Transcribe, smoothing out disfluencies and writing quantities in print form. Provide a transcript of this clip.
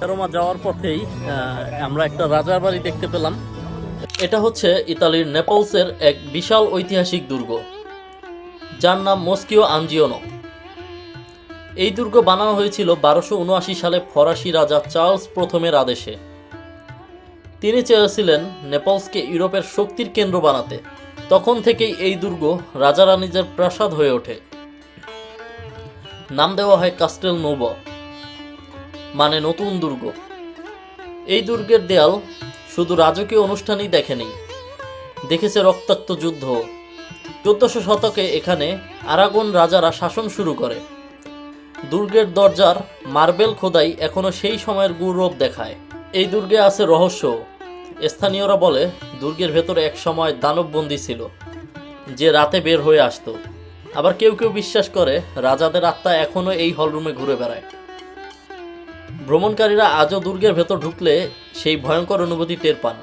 রোমা যাওয়ার পথেই আমরা একটা রাজার বাড়ি দেখতে পেলাম। এটা হচ্ছে ইতালির নেপলসের এক বিশাল ঐতিহাসিক দুর্গ, যার নাম মস্কিও আঞ্জিওনো। এই দুর্গ বানানো হয়েছিল 1279 সালে ফরাসি রাজা চার্লস প্রথমের আদেশে। তিনি চেয়েছিলেন নেপলসকে ইউরোপের শক্তির কেন্দ্র বানাতে। তখন থেকেই এই দুর্গ রাজা রানীদের প্রাসাদ হয়ে ওঠে। নাম দেওয়া হয় কাস্টেল নোভো, মানে নতুন দুর্গ। এই দুর্গের দেয়াল শুধু রাজকীয় অনুষ্ঠানই দেখেনি, দেখেছে রক্তাক্ত যুদ্ধ। 1400 শতকে এখানে আরাগন রাজারা শাসন শুরু করে। দুর্গের দরজার মার্বেল খোদাই এখনো সেই সময়ের গৌরব দেখায়। এই দুর্গে আছে রহস্য। স্থানীয়রা বলে দুর্গের ভেতরে এক সময় দানববন্দি ছিল, যে রাতে বের হয়ে আসতো। আবার কেউ কেউ বিশ্বাস করে রাজাদের আত্মা এখনো এই হলরুমে ঘুরে বেড়ায়। ভ্রমণকারীরা আজও দুর্গের ভেতর ঢুকলে সেই ভয়ঙ্কর অনুভূতি টের পান।